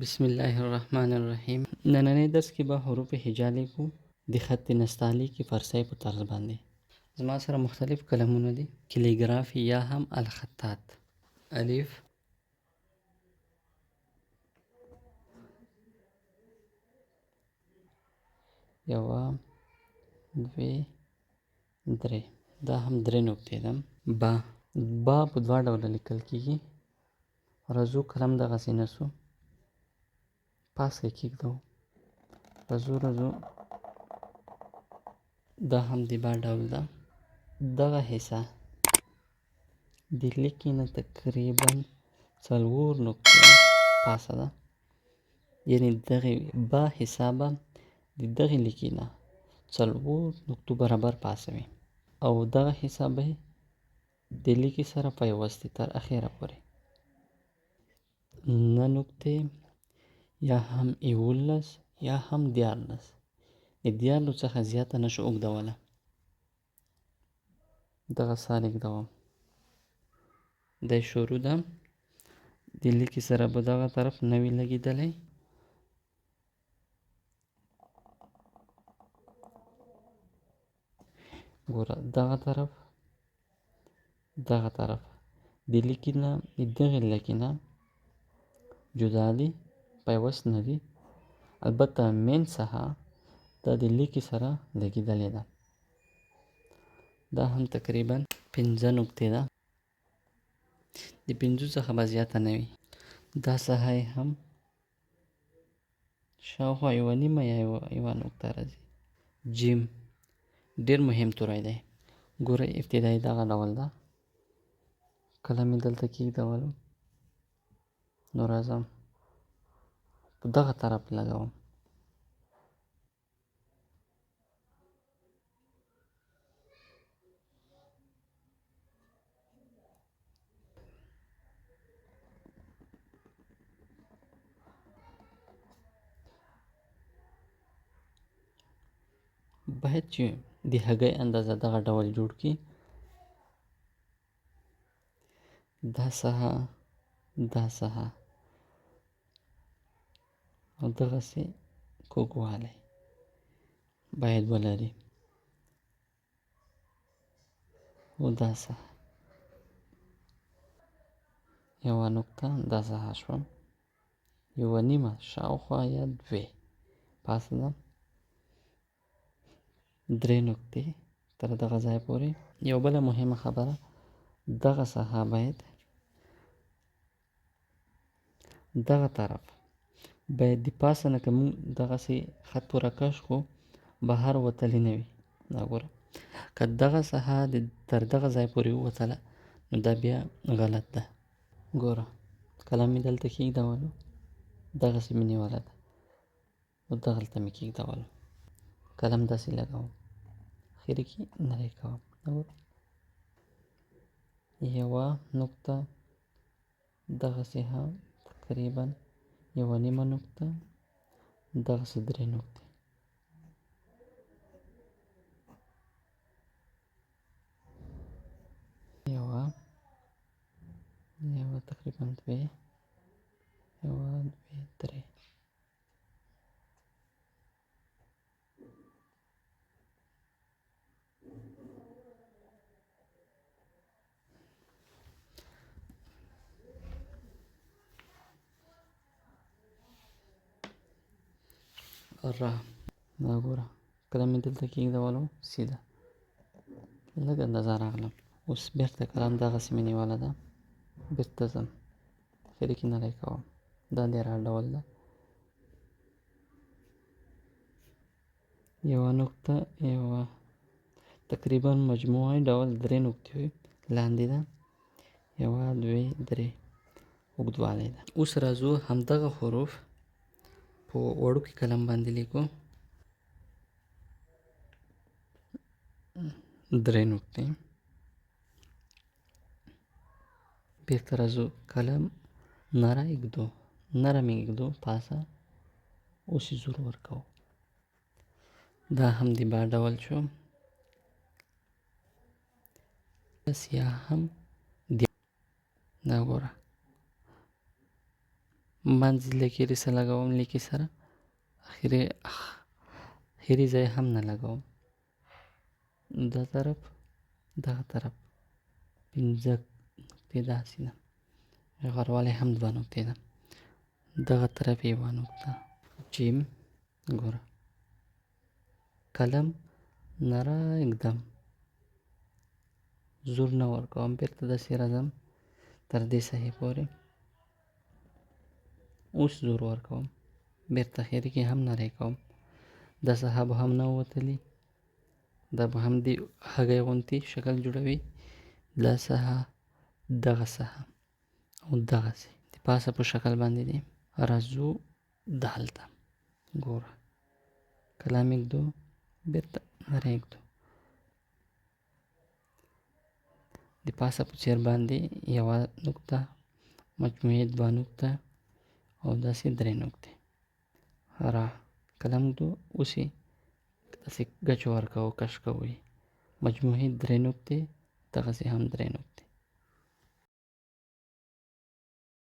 بسم الله الرحمن الرحیم. نننی درس کې به حروف هجا لیکو د خط نستعلیق کې فارسی په طرز باندې. زما سره مختلف قلمونه دي: کلیګرافي یا هم الخطاط. الف، یوه، دوې، درې. دا هم درې نقطې ده. با په دوه ډوله لیکل کېږي. رزو قلم دغسې نسو، پاس یې کېږدو. رزو دا هم د با ډول ده. دغه حصه د لیکې نه تقریبا 4 نقطې پاسه ده، یعنې دغې با حصه به د دغې لیکې نه 4 نقطو برابر پاسه وي، او دغه حصه به د لیکې سره پیوستې تر اخره پورې. 9 نقطې یا هم 11 یا هم 14. د 14 څخه زیاته نشو اوږدولی. دغه سا لیږدوم. د شروع ده. د لیکې سره به دغه طرف نه وي لګېدلی. ګوره، دغه طرف د لیکې نه د دغې لیکې نه جدا دي، پیوست نه دي. البته مین څخه دا د لیکې سره لګېدلې ده. دا هم تقریبا 5 نقطې ده. د 5 څخه به زیاته نه وي. دا ساحه یې هم شاوخوا 1.5 یا 1 نقطه راځي. جیم ډېر مهم توری دی. ګورئ، ابتدایي دغه ډول ده. قلم یې دلته کېږدولو، نو راځم په دغه طرف لګوم. باید چې د هګۍ اندازه دغه ډول جوړ کړي. دا ساحه او دغسې کوږوالی باید ولري. او دا ساحه 1 نقطه، دا ساحه شوه 1.5 شاوخوا یا 2 پاسه ده. 3 نقطې تر دغه ځای پورې. یو بله مهمه خبره، دغه ساحه باید دغه طرف باید د پاسه نه که موږ دغسې خط ورکش کړو بهر وتلی نه وي. دا ګوره، که دغه ساحه تر دغه ځای پورې ووتله نو دا بیا غلط ده. ګوره، قلم مې دلته کېږدولو، دغسې مې نیوله ده او دغلته مې کېږدولو. قلم داسې لګوم، اخرې کې نری کوم. ګوره، 1 نقطه، دغسې هم تقریبا 1.5 نقطه، دغسې 3 نقطې. یوه تقریبا 2، 1، 2، 3. را دا ګوره، قلم مې دلته کېږدولو، سیده لږ اندازه راغلم. اوس بېرته قلم دغسې مې نیوله ده، بېرته ځم، اخرې کې نری کوم. دا د را ډول ده. 1 نقطه، تقریبا مجموعي ډول 3 نقطې وي لاندې ده. 1، 2، 3 اوږدوالی ده. اوس راځو همدغه حروف په وړوکي قلم باندې لیکو. 3 نقطې. بېرته راځو، قلم نرم ایږدو پاسه. اوس یې زور ورکوو. دا هم د با ډول شو. یا هم دا ګوره، منځ لیکې سره لګوم لیکې سره اخري ځای هم نه لګوم. دا طرف دغه طرف 5 نقطې داسې ده، غروالی هم 2 نقطې ده، دغه طرف 1 نقطه. جیم ګوره قلم نره اکدم زور نه ورکوم، بیرته داسې راځم تر دې ساحې پورې، اوس زور ورکوم، بیرته اخري کې هم نری کوم، دا ساحه به هم نه ووتلي، دا به هم دې هګۍ غوندې شکل جوړوي، دا ساحه دغه ساحه او دغسې د پاسه په شکل باندې دی. راځو دالته ګوره قلم ایږدو بیرته نری ایږدو، د پاسه په څیر باندې 1 نقطه مجموعي 2 نقطه او داسې 3 نقطې. را قلم ایږدو اوس یې داسې ګچ ورکوو کش کوو یې، مجموعي 3 نقطې دغسې هم 3 نقطې.